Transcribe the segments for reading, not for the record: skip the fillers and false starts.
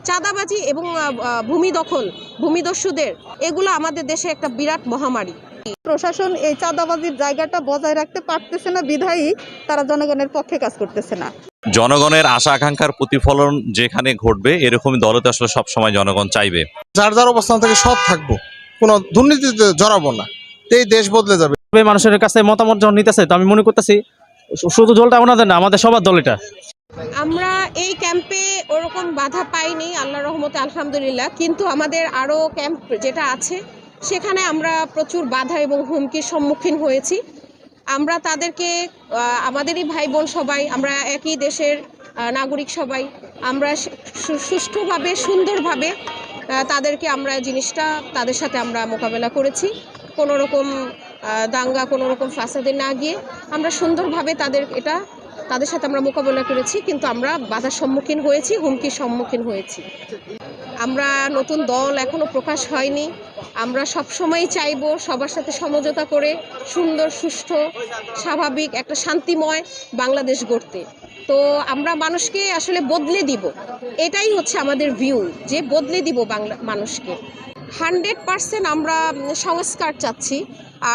চাঁদাবাজি এবং ভূমি দখল, ভূমিদস্যুদের, এগুলো আমাদের দেশে একটা বিরাট মহামারী। প্রশাসন এই চাঁদাবাজির জায়গাটা বজায় রাখতে পারতেছে না বিধায়ী তারা জনগণের পক্ষে কাজ করতেছে না। জনগণের আশা আকাঙ্ক্ষার প্রতিফলন যেখানে ঘটবে এরকমই দলে তো আসলে সবসময় জনগণ চাইবে। যার যার অবস্থান থেকে সৎ থাকবো, কোনো দুর্নীতিতে জড়াবো না, এই দেশ বদলে যাবে। মানুষের কাছে মতামত যখন নিতেছে, তো আমি মনে করতেছি শুধু দলটা ওনাদের না, আমাদের সবার দল এটা। আমরা এই ক্যাম্পে ওরকম বাধা পাইনি আল্লাহর রহমতে, আলহামদুলিল্লাহ। কিন্তু আমাদের আরও ক্যাম্প যেটা আছে সেখানে আমরা প্রচুর বাধা এবং হুমকির সম্মুখীন হয়েছি। আমরা তাদেরকে, আমাদেরই ভাই বোন সবাই, আমরা একই দেশের নাগরিক সবাই, আমরা সুষ্ঠুভাবে সুন্দরভাবে তাদেরকে আমরা জিনিসটা তাদের সাথে আমরা মোকাবেলা করেছি। কোনো রকম দাঙ্গা, কোনো রকম ফাসাদে না গিয়ে আমরা সুন্দরভাবে তাদের সাথে আমরা মোকাবেলা করেছি। কিন্তু আমরা বাধার সম্মুখীন হয়েছি, হুমকির সম্মুখীন হয়েছি। আমরা নতুন দল এখনো প্রকাশ হয়নি। আমরা সবসময় চাইবো সবার সাথে সমঝোতা করে সুন্দর, সুষ্ঠু, স্বাভাবিক একটা শান্তিময় বাংলাদেশ গড়তে। তো আমরা মানুষকে আসলে বদলে দিব, এটাই হচ্ছে আমাদের ভিউ, যে বদলে দিব বাংলা মানুষকে। 100% আমরা সংস্কার চাচ্ছি।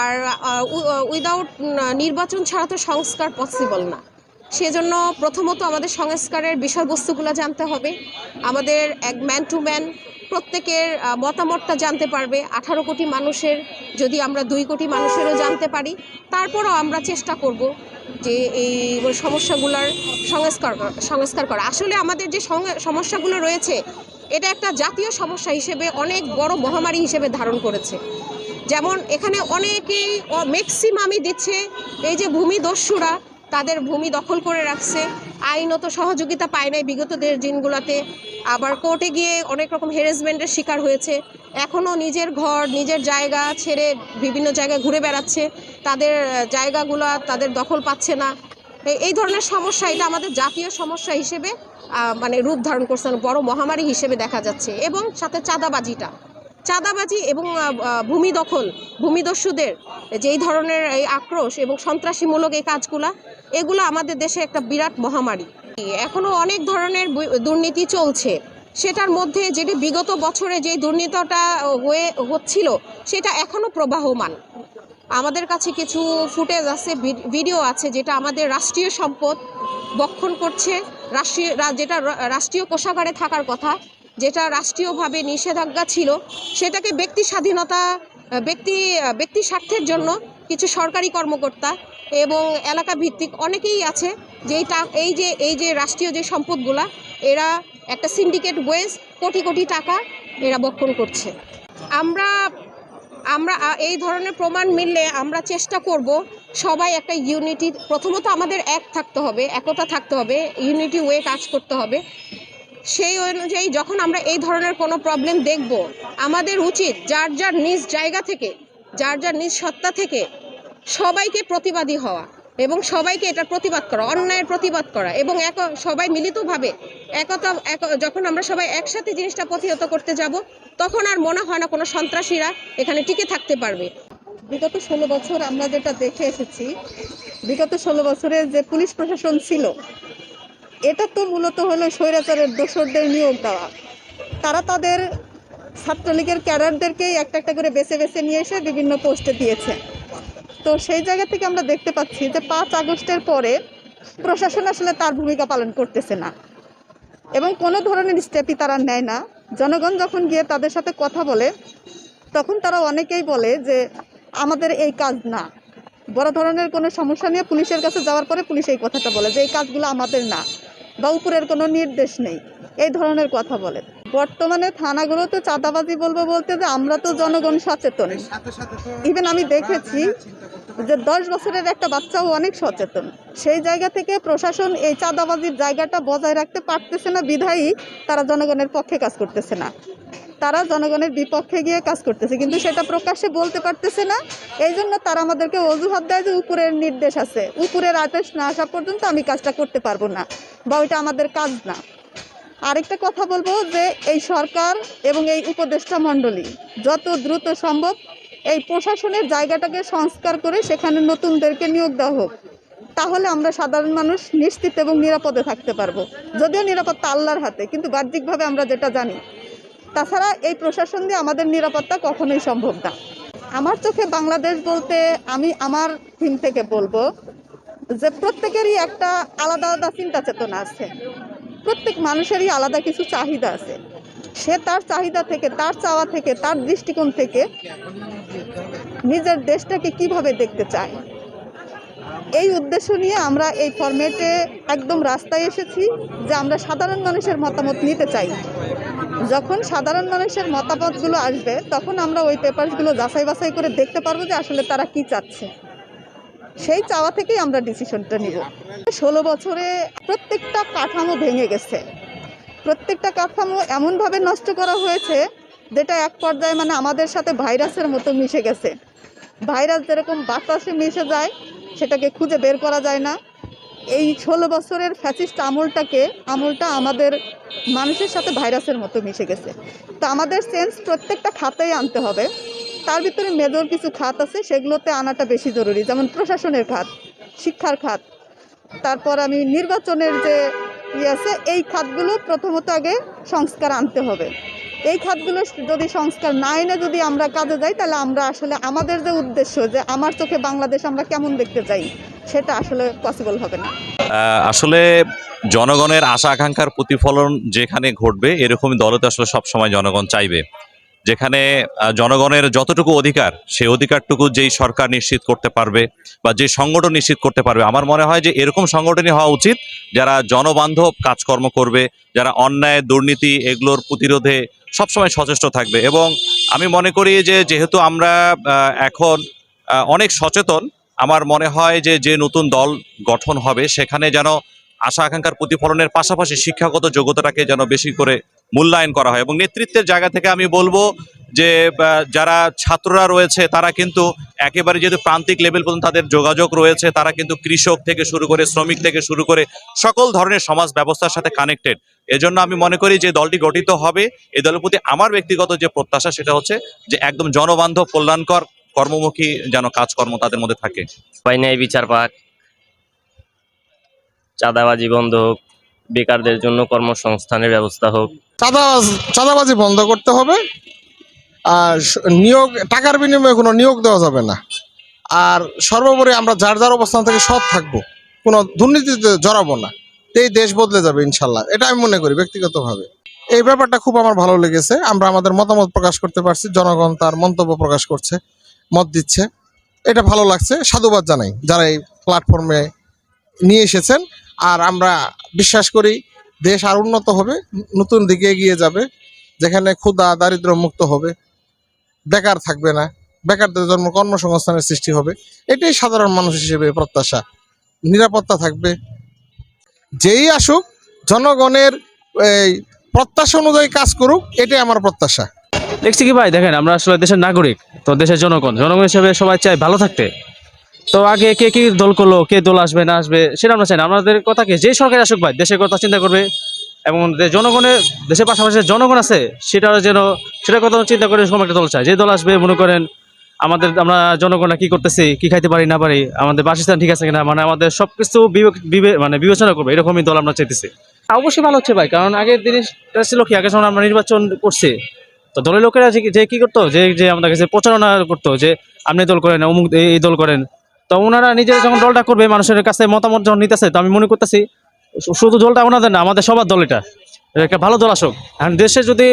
আর উইদাউট নির্বাচন ছাড়া তো সংস্কার পসিবল না। সেজন্য প্রথমত আমাদের সংস্কারের বিষয়বস্তুগুলো জানতে হবে। আমাদের এক ম্যান টু ম্যান প্রত্যেকের মতামতটা জানতে পারবে। 18 কোটি মানুষের যদি আমরা 2 কোটি মানুষেরও জানতে পারি, তারপরও আমরা চেষ্টা করব যে এই সমস্যাগুলোর সংস্কার করা। আসলে আমাদের যে সমস্যাগুলো রয়েছে, এটা একটা জাতীয় সমস্যা হিসেবে অনেক বড় মহামারী হিসেবে ধারণ করেছে। যেমন এখানে অনেকেই ম্যাক্সিমামই দিচ্ছে এই যে ভূমিদস্যুরা তাদের ভূমি দখল করে রাখছে, আইনত সহযোগিতা পায় নাই বিগত দিনগুলোতে, আবার কোর্টে গিয়ে অনেক রকম হ্যারাসমেন্টের শিকার হয়েছে। এখনও নিজের ঘর, নিজের জায়গা ছেড়ে বিভিন্ন জায়গায় ঘুরে বেড়াচ্ছে, তাদের জায়গাগুলো তাদের দখল পাচ্ছে না। এই ধরনের সমস্যা, এটা আমাদের জাতীয় সমস্যা হিসেবে মানে রূপ ধারণ করছে, বড় মহামারী হিসেবে দেখা যাচ্ছে। এবং সাথে চাঁদাবাজি এবং ভূমি দখল, ভূমিদস্যুদের যেই ধরনের এই আক্রোশ এবং সন্ত্রাসীমূলক এই কাজগুলা, এগুলো আমাদের দেশে একটা বিরাট মহামারী। এখনও অনেক ধরনের দুর্নীতি চলছে। সেটার মধ্যে যেটি বিগত বছরে যে দুর্নীতিটা হচ্ছিল, সেটা এখনও প্রবাহমান। আমাদের কাছে কিছু ফুটেজ আছে, ভিডিও আছে, যেটা আমাদের রাষ্ট্রীয় সম্পদ বক্ষণ করছে, যেটা রাষ্ট্রীয় কোষাগারে থাকার কথা, যেটা রাষ্ট্রীয়ভাবে নিষেধাজ্ঞা ছিল, সেটাকে ব্যক্তি স্বাধীনতা, ব্যক্তি স্বার্থের জন্য কিছু সরকারি কর্মকর্তা এবং এলাকা ভিত্তিক অনেকেই আছে যে এই যে রাষ্ট্রীয় যে সম্পদগুলা, এরা একটা সিন্ডিকেট ওয়েজ কোটি কোটি টাকা এরা বক্ষণ করছে। আমরা এই ধরনের প্রমাণ মিললে আমরা চেষ্টা করব সবাই একটা ইউনিটি, প্রথমত আমাদের এক থাকতে হবে, একতা থাকতে হবে, ইউনিটি ওয়ে কাজ করতে হবে। সেই অনুযায়ী যখন আমরা এই ধরনের কোনো প্রবলেম দেখব, আমাদের উচিত যার যার নিজ জায়গা থেকে, যার যার নিজ সত্তা থেকে সবাইকে প্রতিবাদী হওয়া এবং সবাইকে এটার প্রতিবাদ করা, অন্যায়ের প্রতিবাদ করা, এবং সবাই মিলিতভাবে যখন আমরা সবাই একসাথে জিনিসটা প্রতিহত করতে যাব, তখন আর মনে হয় না কোনো সন্ত্রাসীরা এখানে টিকে থাকতে পারবে। বিগত 16 বছর আমরা যেটা দেখে এসেছি, বিগত 16 বছরের যে পুলিশ প্রশাসন ছিল, এটা তো মূলত হলো স্বৈরাচারের দোসরদের নিয়োগ দেওয়া। তারা তাদের ছাত্রলীগের ক্যাডারদেরকেই একটা একটা করে বেছে বেছে নিয়ে এসে বিভিন্ন পোস্টে দিয়েছে। তো সেই জায়গা থেকে আমরা দেখতে পাচ্ছি যে 5 আগস্টের পরে প্রশাসন আসলে তার ভূমিকা পালন করতেছে না এবং কোনো ধরনের স্টেপই তারা নেয় না। জনগণ যখন গিয়ে তাদের সাথে কথা বলে, তখন তারা অনেকেই বলে যে আমাদের এই কাজ না। বড় ধরনের কোনো সমস্যা নিয়ে পুলিশের কাছে যাওয়ার পরে পুলিশ এই কথাটা বলে যে এই কাজগুলো আমাদের না, বা উপরের কোনো নির্দেশ নেই, এই ধরনের কথা বলে। বর্তমানে থানাগুলোতে চাঁদাবাজি বলতে যে আমরা তো জনগণ সচেতন। ইভেন আমি দেখেছি যে 10 বছরের একটা বাচ্চাও অনেক সচেতন। সেই জায়গা থেকে প্রশাসন এই চাঁদাবাজির জায়গাটা বজায় রাখতে পারতেছে না বিধায়ী তারা জনগণের পক্ষে কাজ করতেছে না, তারা জনগণের বিপক্ষে গিয়ে কাজ করতেছে, কিন্তু সেটা প্রকাশ্যে বলতে পারতেছে না। এই জন্য তারা আমাদেরকে অজুহাত দেয় যে উপরের নির্দেশ আছে, উপরের আদেশ না আসা পর্যন্ত আমি কাজটা করতে পারবো না, বা ওইটা আমাদের কাজ না। আরেকটা কথা বলবো যে এই সরকার এবং এই উপদেষ্টা মণ্ডলী যত দ্রুত সম্ভব এই প্রশাসনের জায়গাটাকে সংস্কার করে সেখানে নতুনদেরকে নিয়োগ দেওয়া হোক, তাহলে আমরা সাধারণ মানুষ নিশ্চিত এবং নিরাপদে থাকতে পারবো। যদিও নিরাপত্তা আল্লাহর হাতে, কিন্তু বাহ্যিকভাবে আমরা যেটা জানি। তাছাড়া এই প্রশাসন দিয়ে আমাদের নিরাপত্তা কখনোই সম্ভব না। আমার চোখে বাংলাদেশ বলতে আমি আমার থিম থেকে বলবো যে প্রত্যেকেরই একটা আলাদা আলাদা চিন্তা চেতনা আছে, প্রত্যেক মানুষেরই আলাদা কিছু চাহিদা আছে। সে তার চাহিদা থেকে, তার চাওয়া থেকে, তার দৃষ্টিকোণ থেকে নিজের দেশটাকে কিভাবে দেখতে চায়, এই উদ্দেশ্য নিয়ে আমরা এই ফরম্যাটে একদম রাস্তায় এসেছি যে আমরা সাধারণ মানুষের মতামত নিতে চাই। যখন সাধারণ মানুষের মতামতগুলো আসবে তখন আমরা ওই পেপারসগুলো যাচাই বাছাই করে দেখতে পারবো যে আসলে তারা কি চাচ্ছে। সেই চাওয়া থেকেই আমরা ডিসিশনটা নিব। 16 বছরে প্রত্যেকটা কাঠামো ভেঙে গেছে, প্রত্যেকটা কাঠামো এমনভাবে নষ্ট করা হয়েছে যেটা এক পর্যায়ে মানে আমাদের সাথে ভাইরাসের মতো মিশে গেছে। ভাইরাস যেরকম বাতাসে মিশে যায়, সেটাকে খুঁজে বের করা যায় না। এই 16 বছরের ফ্যাসিস্ট আমলটা আমাদের মানুষের সাথে ভাইরাসের মতো মিশে গেছে। তো আমাদের চেঞ্জ প্রত্যেকটা খাতেই আনতে হবে। তার ভিতরে মেজর কিছু খাত আছে, সেগুলোতে আনাটা বেশি জরুরি, যেমন প্রশাসনের খাত, শিক্ষার খাত, তারপর আমি নির্বাচনের যে আছে, এই খাতগুলো প্রথমত আগে সংস্কার আনতে হবে। এই খাতগুলো যদি সংস্কার না এনে যদি আমরা কাজে যাই, তাহলে আমরা আসলে আমাদের যে উদ্দেশ্য, যে আমার চোখে বাংলাদেশ আমরা কেমন দেখতে চাই, সেটা আসলে পসিবল হবে না। আসলে জনগণের আশা আকাঙ্ক্ষার প্রতিফলন যেখানে ঘটবে এরকমই দলতে আসলে সবসময় জনগণ চাইবে। যেখানে জনগণের যতটুকু অধিকার, সেই অধিকারটুকু যেই সরকার নিশ্চিত করতে পারবে বা যে সংগঠন নিশ্চিত করতে পারবে, আমার মনে হয় যে এরকম সংগঠনই হওয়া উচিত যারা জনবান্ধব কাজকর্ম করবে, যারা অন্যায় দুর্নীতি এগুলোর প্রতিরোধে সবসময় সচেষ্ট থাকবে। এবং আমি মনে করি যে যেহেতু আমরা এখন অনেক সচেতন, আমার মনে হয় যে যে নতুন দল গঠন হবে সেখানে যেন আশা আকাঙ্ক্ষার প্রতিফলনের পাশাপাশি শিক্ষাগত যোগ্যতাটাকে যেন বেশি করে মূল্যায়ন করা হয়। এবং নেতৃত্বের জায়গা থেকে আমি বলবো যে যারা ছাত্ররা রয়েছে তারা কিন্তু একেবারে যেহেতু প্রান্তিক লেভেল পর্যন্ত তাদের যোগাযোগ রয়েছে, তারা কিন্তু কৃষক থেকে শুরু করে শ্রমিক থেকে শুরু করে সকল ধরনের সমাজ ব্যবস্থার সাথে কানেক্টেড। এজন্য আমি মনে করি যে দলটি গঠিত হবে, এই দলের প্রতি আমার ব্যক্তিগত যে প্রত্যাশা সেটা হচ্ছে যে একদম জনবান্ধব কল্যাণকর কর্মমুখী যেন কাজকর্ম তাদের মধ্যে থাকে। ন্যায় বিচার পাক, চাঁদাবাজি বন্ধ হোক, বেকারদের জন্য কর্মসংস্থানের ব্যবস্থা হোক। চাঁদাবাজি বন্ধ করতে হবে। আর নিয়োগ, টাকার বিনিময়ে কোনো নিয়োগ দেওয়া যাবে না। আর সর্বোপরি আমরা যার যার অবস্থান থেকে সৎ থাকবো, কোনো দুর্নীতিতে জড়াবো না। এই দেশ বদলে যাবে ইনশাল্লাহ, এটা আমি মনে করি ব্যক্তিগতভাবে। এই ব্যাপারটা খুব আমার ভালো লেগেছে। আমরা আমাদের মতামত প্রকাশ করতে পারছি, জনগণ তার মন্তব্য প্রকাশ করছে, মত দিচ্ছে, এটা ভালো লাগছে। সাধুবাদ জানাই যারা এই প্ল্যাটফর্মে নিয়ে এসেছেন। আর আমরা বিশ্বাস করি দেশ আর উন্নত হবে, নতুন দিকে এগিয়ে যাবে, যেখানে ক্ষুধা দারিদ্র্য মুক্ত হবে, বেকার থাকবে না, বেকারদের জন্য কর্মসংস্থানের সৃষ্টি হবে। এটাই সাধারণ মানুষ হিসেবে প্রত্যাশা। নিরাপত্তা থাকবে, যেই আসুক জনগণের এই প্রত্যাশা অনুযায়ী কাজ করুক, এটাই আমার প্রত্যাশা। দেখছি কি ভাই, দেখেন আমরা আসলে দেশের নাগরিক, তো দেশের জনগণ হিসেবে সবাই চাই ভালো থাকতে। তো আগে কে কি দল করলো, কে দল আসবে না আসবে সেটা আমরা চাই না। আমাদের কথা কি, যে সরকার আসুক ভাই দেশের কথা চিন্তা করবে, এবং জনগণের, দেশের পাশাপাশি জনগণ আছে সেটার কথা চিন্তা করে সময় একটা দল চাই। যে দল আসবে মনে করেন আমরা জনগণরা কি করতেছি, কি খাইতে পারি না পারি, আমাদের বাসস্থান ঠিক আছে কিনা, মানে আমাদের সবকিছু বিবেচনা করবে, এরকমই দল আমরা চাইতেছি। অবশ্যই ভালো হচ্ছে ভাই, কারণ আগের জিনিসটা ছিল কি, আগে যখন আমরা নির্বাচন করছি তো দলের লোকেরা যে কি করতো, যে আমাদের কাছে প্রচারণা করতো যে আপনি দল করেন, অমুক এই দল করেন। তো ওনারা নিজেরা যখন দলটা করবে, মানুষের কাছে মতামত যখন নিতেছে, তো আমি মনে করতেছি শুধু দলটা ওনাদের না, আমাদের সবার দল, এটা একটা ভালো দল আসুক। আর দেশে যদি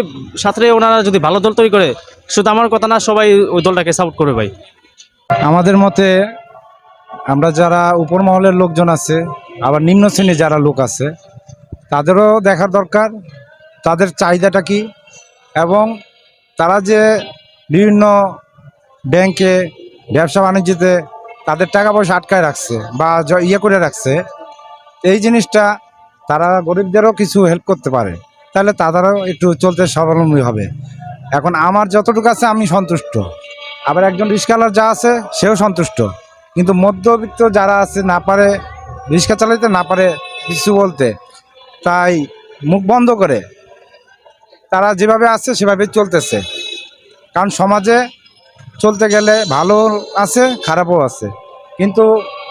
সাথে ওনারা যদি ভালো দল তৈরি করে, শুধু আমার কথা না, সবাই ওই দলটাকে সাপোর্ট করবে ভাই। আমাদের মতে আমরা যারা উপর মহলের লোকজন আছে, আবার নিম্ন শ্রেণীর যারা লোক আছে, তাদেরও দেখার দরকার তাদের চাহিদাটা কি, এবং তারা যে বিভিন্ন ব্যাংকে ব্যবসা বাণিজ্যতে তাদের টাকা পয়সা আটকায় রাখছে বা করে রাখছে, এই জিনিসটা তারা গরিবদেরও কিছু হেল্প করতে পারে, তাহলে তাদেরও একটু চলতে স্বাবলম্বী হবে। এখন আমার যতটুকু আছে আমি সন্তুষ্ট, আবার একজন রিক্সাওয়ালার যা আছে সেও সন্তুষ্ট, কিন্তু মধ্যবিত্ত যারা আছে না পারে, রিক্সা চালাতে না পারে কিছু বলতে, তাই মুখ বন্ধ করে তারা যেভাবে আছে সেভাবেই চলতেছে। কারণ সমাজে চলতে গেলে ভালো আছে, খারাপও আছে, কিন্তু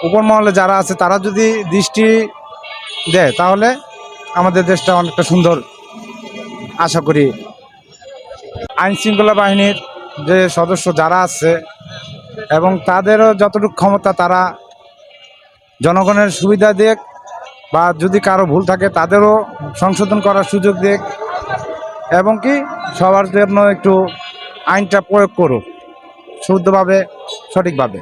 উপর মহলে যারা আছে তারা যদি দৃষ্টি দেয় তাহলে আমাদের দেশটা অনেকটা সুন্দর আশা করি। আইন শৃঙ্খলা বাহিনীর যে সদস্য যারা আছে এবং তাদেরও যতটুকু ক্ষমতা তারা জনগণের সুবিধা দিক, বা যদি কারো ভুল থাকে তাদেরও সংশোধন করার সুযোগ দিক, এবং কি সবার জন্য একটু আইনটা প্রয়োগ করুক শুদ্ধভাবে, সঠিকভাবে।